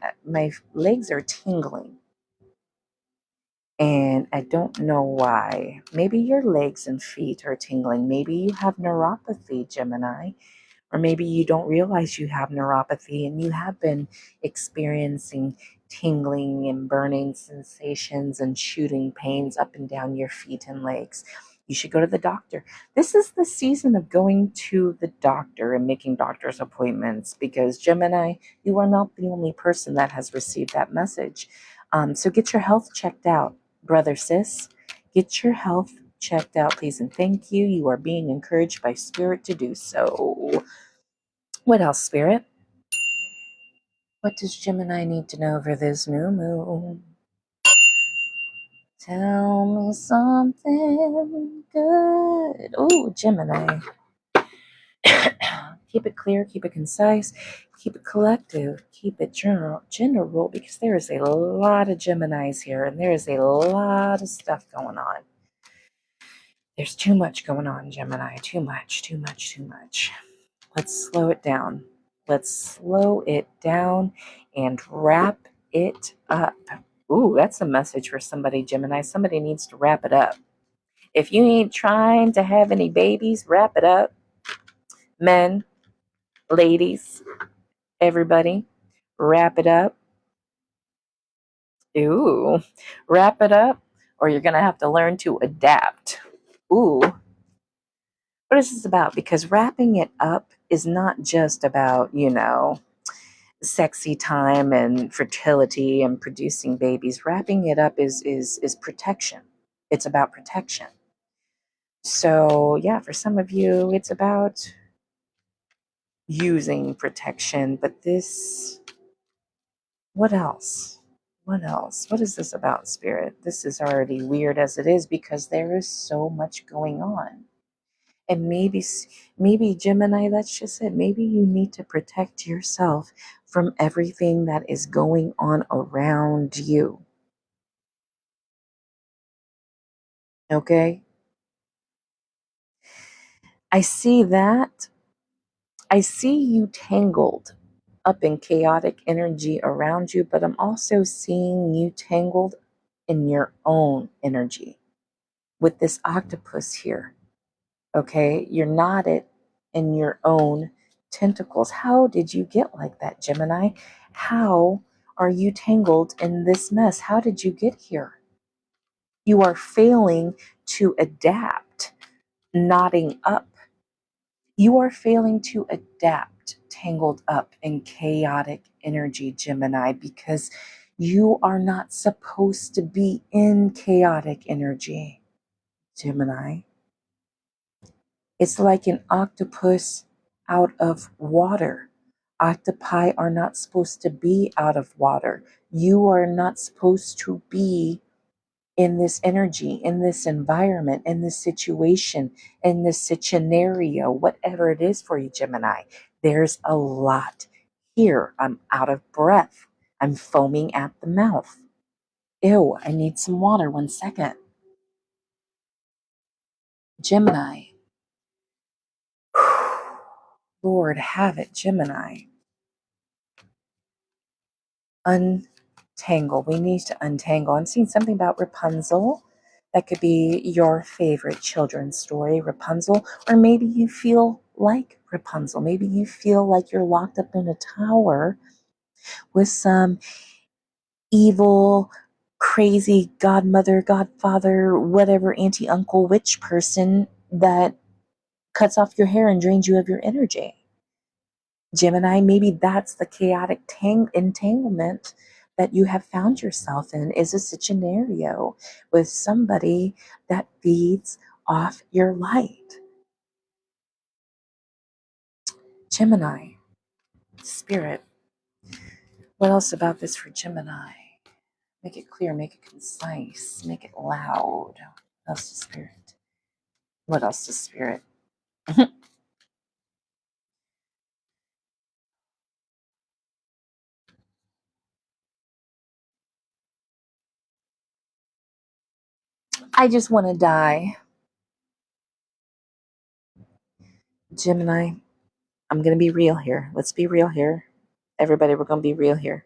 legs are tingling. And I don't know why. Maybe your legs and feet are tingling. Maybe you have neuropathy, Gemini. Or maybe you don't realize you have neuropathy and you have been experiencing tingling and burning sensations and shooting pains up and down your feet and legs. You should go to the doctor. This is the season of going to the doctor and making doctor's appointments because, Gemini, you are not the only person that has received that message. So get your health checked out, brother, sis. Get your health checked out, please, and thank you. You are being encouraged by Spirit to do so. What else, Spirit? What does Gemini need to know for this new moon? Tell me something good. Oh, Gemini. Keep it clear, keep it concise, keep it collective, keep it general, because there is a lot of Geminis here, and there is a lot of stuff going on. There's too much going on, Gemini. Too much, too much, too much. Let's slow it down. Let's slow it down and wrap it up. Ooh, that's a message for somebody, Gemini. Somebody needs to wrap it up. If you ain't trying to have any babies, wrap it up. Men, ladies, everybody, wrap it up. Ooh, wrap it up, or you're going to have to learn to adapt. Ooh, what is this about? Because wrapping it up is not just about, sexy time and fertility and producing babies. Wrapping it up is protection. It's about protection. So yeah, for some of you, it's about using protection. But this, what else? What else? What is this about, Spirit? This is already weird as it is because there is so much going on. And maybe Gemini, that's just it. Maybe you need to protect yourself from everything that is going on around you. Okay? I see that. I see you tangled up in chaotic energy around you, but I'm also seeing you tangled in your own energy with this octopus here. Okay? You're knotted in your own tentacles. How did you get like that, Gemini? How are you tangled in this mess? How did you get here? You are failing to adapt, knotting up. You are failing to adapt, tangled up in chaotic energy, Gemini, because you are not supposed to be in chaotic energy, Gemini. It's like an octopus out of water. Octopi are not supposed to be out of water. You are not supposed to be in this energy, in this environment, in this situation, in this scenario, whatever it is for you, Gemini. There's a lot here. I'm out of breath. I'm foaming at the mouth. Ew, I need some water. 1 second. Gemini. Lord, have it, Gemini. untangle. We need to untangle. I'm seeing something about Rapunzel. That could be your favorite children's story, Rapunzel. Or maybe you feel like Rapunzel. Maybe you feel like you're locked up in a tower with some evil, crazy godmother, godfather, whatever, auntie, uncle, witch person that cuts off your hair and drains you of your energy. Gemini, maybe that's the chaotic entanglement that you have found yourself in, is a scenario with somebody that feeds off your light. Gemini, spirit. What else about this for Gemini? Make it clear, make it concise, make it loud. What else to spirit? What else to spirit? I just want to die. Gemini, I'm going to be real here. Let's be real here. Everybody, we're going to be real here.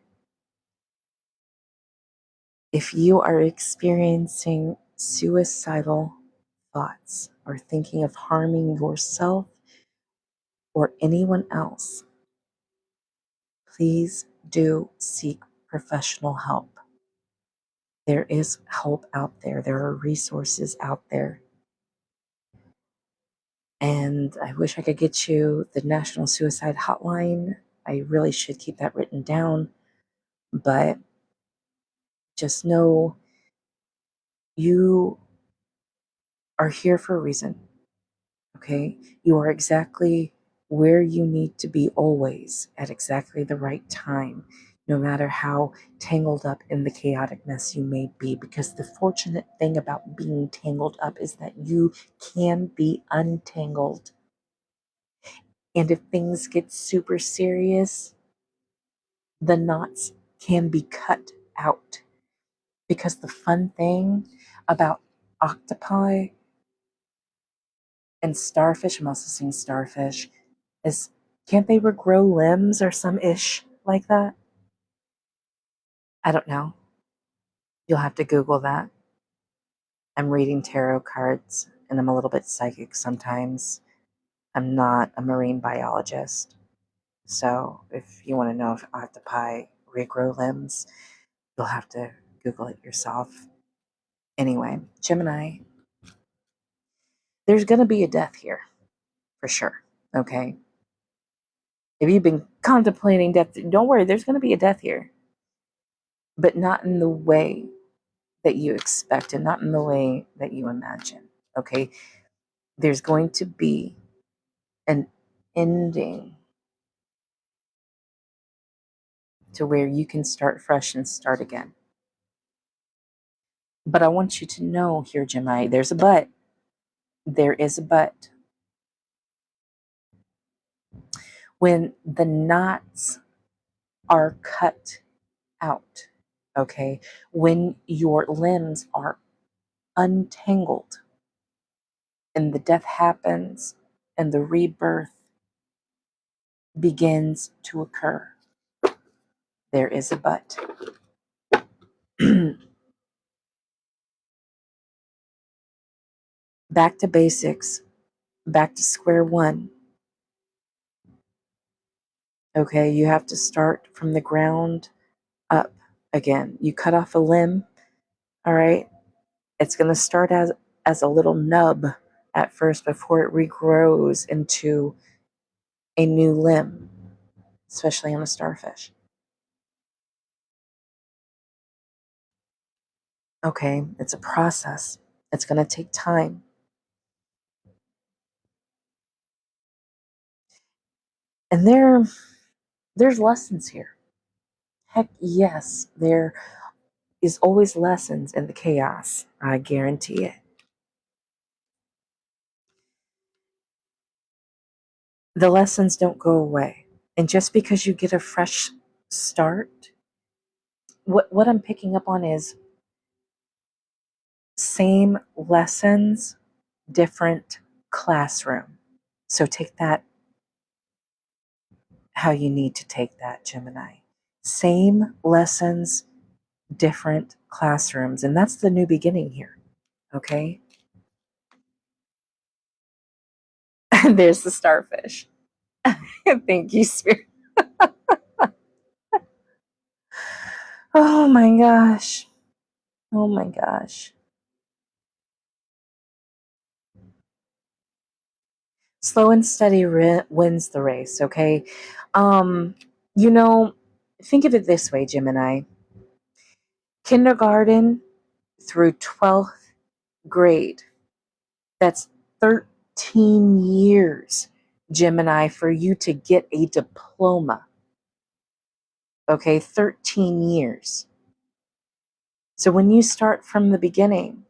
If you are experiencing suicidal thoughts or thinking of harming yourself or anyone else, please do seek professional help. There is help out there. There are resources out there. And I wish I could get you the National Suicide Hotline. I really should keep that written down. But just know you are here for a reason. Okay? You are exactly where you need to be always at exactly the right time, no matter how tangled up in the chaotic mess you may be. Because the fortunate thing about being tangled up is that you can be untangled. And if things get super serious, the knots can be cut out. Because the fun thing about octopi and starfish, I'm also seeing starfish, is can't they regrow limbs or some ish like that? I don't know. You'll have to Google that. I'm reading tarot cards and I'm a little bit psychic sometimes. I'm not a marine biologist. So if you want to know if octopi regrow limbs, you'll have to Google it yourself. Anyway, Gemini, there's going to be a death here for sure. Okay. If you've been contemplating death, don't worry, there's going to be a death here, but not in the way that you expect and not in the way that you imagine. Okay. There's going to be an ending to where you can start fresh and start again. But I want you to know here, Gemini, there's a but. There is a but. When the knots are cut out, okay, when your limbs are untangled and the death happens and the rebirth begins to occur, there is a but. Back to basics, back to square one. Okay, you have to start from the ground up again. You cut off a limb, all right? It's going to start as a little nub at first before it regrows into a new limb, especially on a starfish. Okay, it's a process. It's going to take time. And there's lessons here. Heck yes, there is always lessons in the chaos. I guarantee it. The lessons don't go away. And just because you get a fresh start, what I'm picking up on is same lessons, different classroom. So take that how you need to take that, Gemini. Same lessons, different classrooms. And that's the new beginning here. Okay. There's the starfish. Thank you, Spirit. Oh my gosh. Oh my gosh. Slow and steady wins the race, okay? Um, you know, think of it this way, Gemini. Kindergarten through 12th grade. That's 13 years, Gemini, for you to get a diploma. Okay, 13 years. So when you start from the beginning,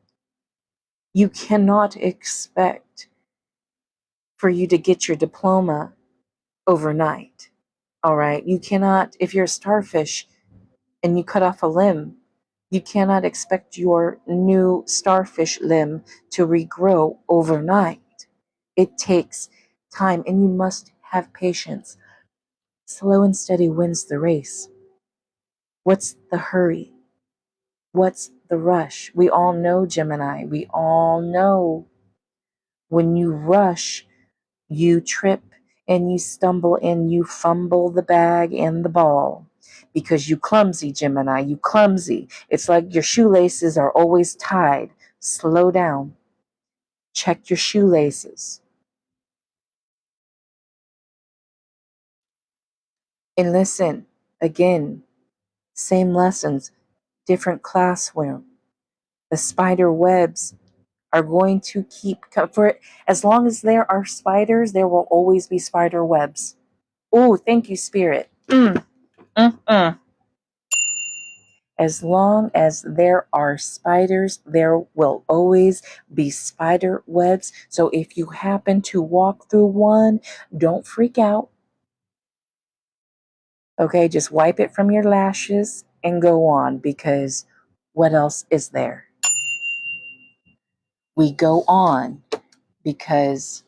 you cannot expect for you to get your diploma overnight. All right. You cannot, if you're a starfish and you cut off a limb, you cannot expect your new starfish limb to regrow overnight. It takes time and you must have patience. Slow and steady wins the race. What's the hurry? What's the rush? We all know, Gemini. We all know when you rush, you trip and you stumble and you fumble the bag and the ball because you clumsy, Gemini. You clumsy. It's like your shoelaces are always tied. Slow down. Check your shoelaces. And listen, again, same lessons, different classroom. The spider webs are going to keep, for as long as there are spiders, there will always be spider webs. Oh, thank you, Spirit. Mm. As long as there are spiders, there will always be spider webs. So if you happen to walk through one, don't freak out. Okay, just wipe it from your lashes and go on, because what else is there? We go on because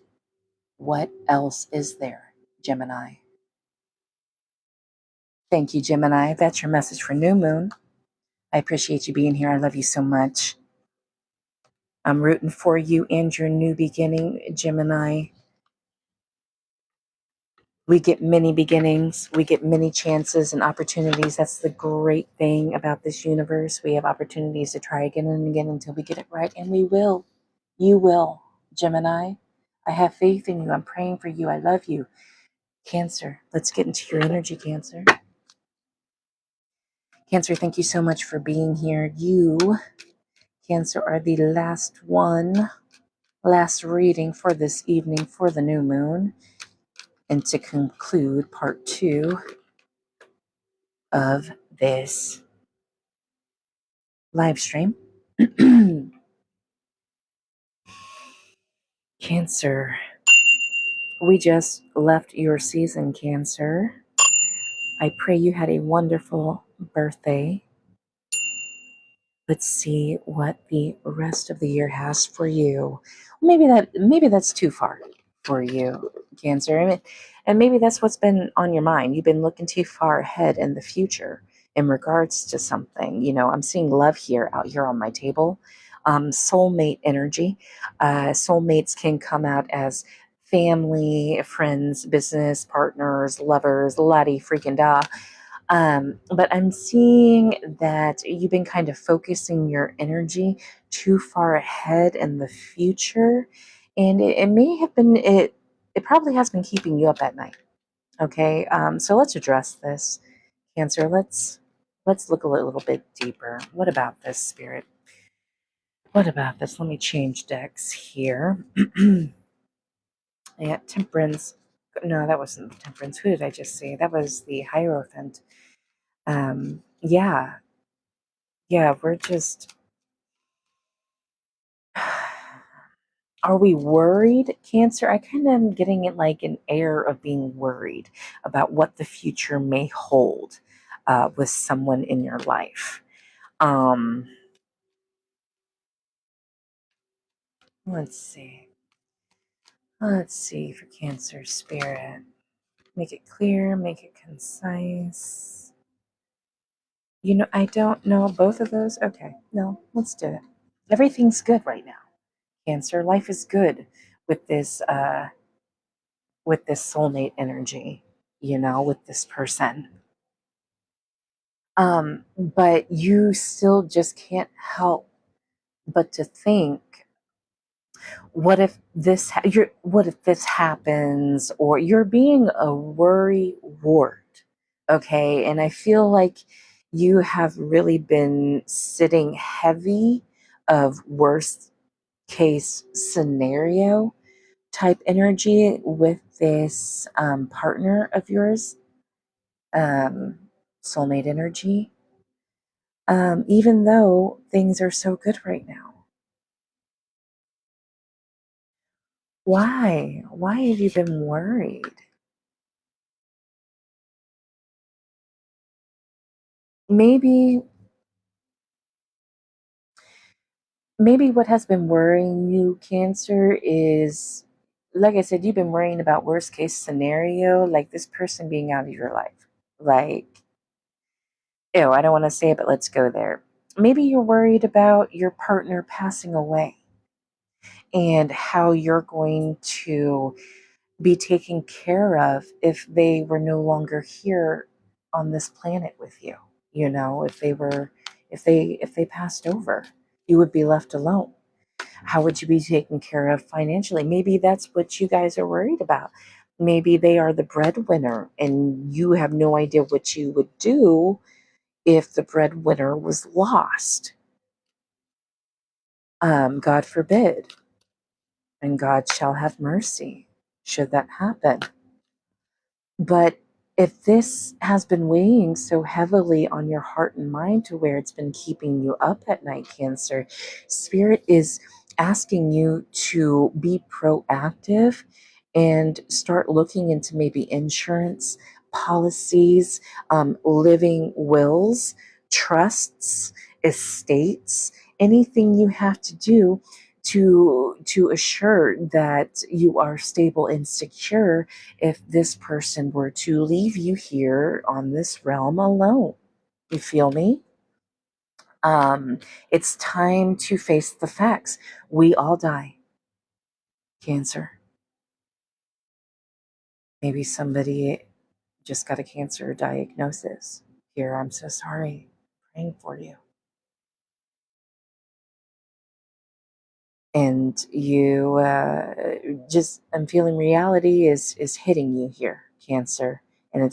what else is there, Gemini? Thank you, Gemini. That's your message for new moon. I appreciate you being here. I love you so much. I'm rooting for you and your new beginning, Gemini. We get many beginnings. We get many chances and opportunities. That's the great thing about this universe. We have opportunities to try again and again until we get it right. And we will. You will, Gemini. I have faith in you. I'm praying for you. I love you. Cancer. Let's get into your energy, Cancer. Cancer, thank you so much for being here. You, Cancer, are the last one. Last reading for this evening for the new moon. And to conclude part 2 of this live stream. Cancer, we just left your season, Cancer. I pray you had a wonderful birthday. Let's see what the rest of the year has for you. Maybe that's too far for you, Cancer. And maybe that's what's been on your mind. You've been looking too far ahead in the future in regards to something. You know, I'm seeing love here out here on my table. Soulmate energy. Soulmates can come out as family, friends, business partners, lovers, laddie freaking da. But I'm seeing that you've been kind of focusing your energy too far ahead in the future, and it may have been it. It probably has been keeping you up at night. Okay, so let's address this, Cancer. Let's look a little bit deeper. What about this, Spirit? What about this? Let me change decks here. Yeah, Temperance. No, that wasn't Temperance. Who did I just say? That was the Hierophant. Yeah, we're just. Are we worried, Cancer? I kind of am getting it like an air of being worried about what the future may hold with someone in your life. Um, let's see. Let's see for Cancer Spirit. Make it clear, make it concise. I don't know both of those. Okay, no, let's do it. Everything's good right now. Cancer, life is good with this soulmate energy, with this person. But you still just can't help but to think, what if this happens, or you're being a worry wart, okay? And I feel like you have really been sitting heavy of worst case scenario type energy with this partner of yours, um, soulmate energy, even though things are so good right now. Why have you been worried? Maybe maybe what has been worrying you, Cancer, is, like I said, you've been worrying about worst case scenario, like this person being out of your life. Like, ew, I don't want to say it, but let's go there. Maybe you're worried about your partner passing away and how you're going to be taken care of if they were no longer here on this planet with you. If they passed over, you would be left alone. How would you be taken care of financially? Maybe that's what you guys are worried about. Maybe they are the breadwinner and you have no idea what you would do if the breadwinner was lost. God forbid, and God shall have mercy should that happen. But if this has been weighing so heavily on your heart and mind to where it's been keeping you up at night, Cancer, Spirit is asking you to be proactive and start looking into maybe insurance policies, living wills, trusts, estates, anything you have to do to assure that you are stable and secure if this person were to leave you here on this realm alone. You feel me? It's time to face the facts. We all die. Cancer. Maybe somebody just got a cancer diagnosis. Here, I'm so sorry. Praying for you. And you I'm feeling reality is hitting you here, Cancer. And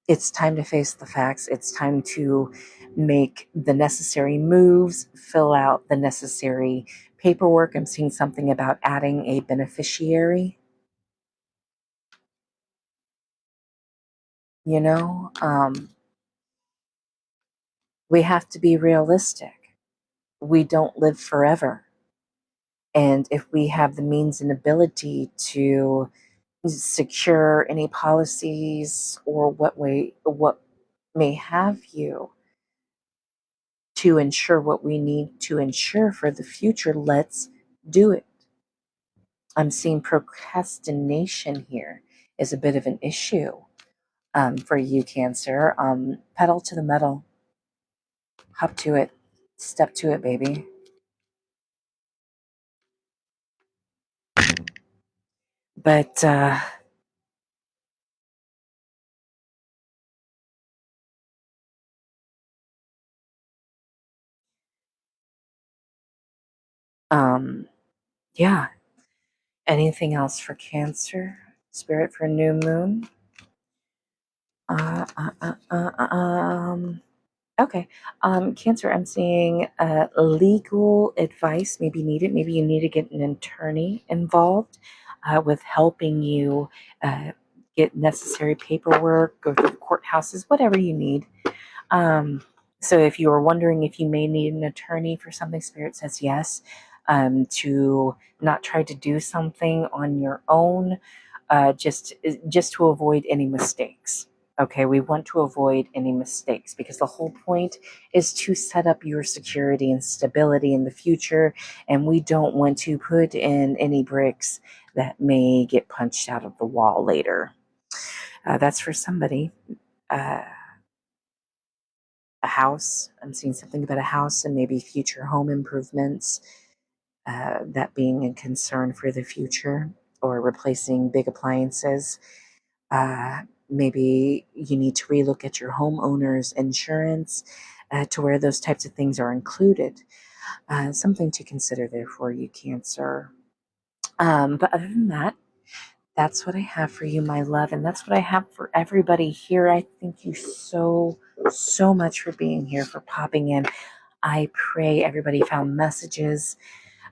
it's time to face the facts. It's time to make the necessary moves, fill out the necessary paperwork. I'm seeing something about adding a beneficiary. You know, we have to be realistic. We don't live forever. And if we have the means and ability to secure any policies or what may have you to ensure what we need to ensure for the future, let's do it. I'm seeing procrastination here is a bit of an issue for you, Cancer. Pedal to the metal, hop to it, step to it, baby. But um, yeah. Anything else for Cancer? Spirit for new moon? Uh, uh, uh, uh, uh, um, Okay. Cancer, I'm seeing legal advice maybe needed. Maybe you need to get an attorney involved with helping you get necessary paperwork, go through the courthouses, whatever you need. Um, so if you were wondering if you may need an attorney for something, Spirit says yes. To not try to do something on your own, just to avoid any mistakes. Okay, we want to avoid any mistakes because the whole point is to set up your security and stability in the future, and we don't want to put in any bricks that may get punched out of the wall later. That's for somebody. Uh, a house. I'm seeing something about a house and maybe future home improvements, that being a concern for the future, or replacing big appliances. Maybe you need to relook at your homeowner's insurance, to where those types of things are included. Something to consider there for you, Cancer. But other than that, that's what I have for you, my love, and that's what I have for everybody here. I thank you so, so much for being here, for popping in. I pray everybody found messages.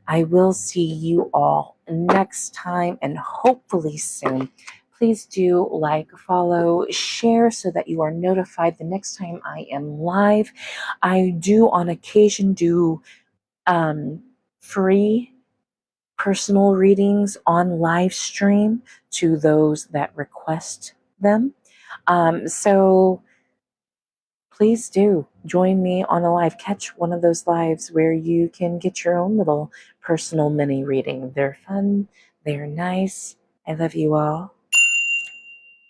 I will see you all next time, and hopefully soon. Please do like, follow, share so that you are notified the next time I am live. I do on occasion do free personal readings on live stream to those that request them. So please do join me on a live. Catch one of those lives where you can get your own little personal mini reading. They're fun, they're nice. I love you all.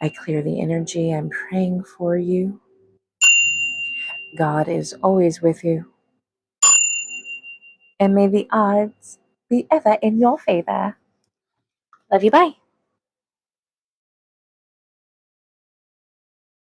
I clear the energy. I'm praying for you. God is always with you. And may the odds be ever in your favor. Love you. Bye.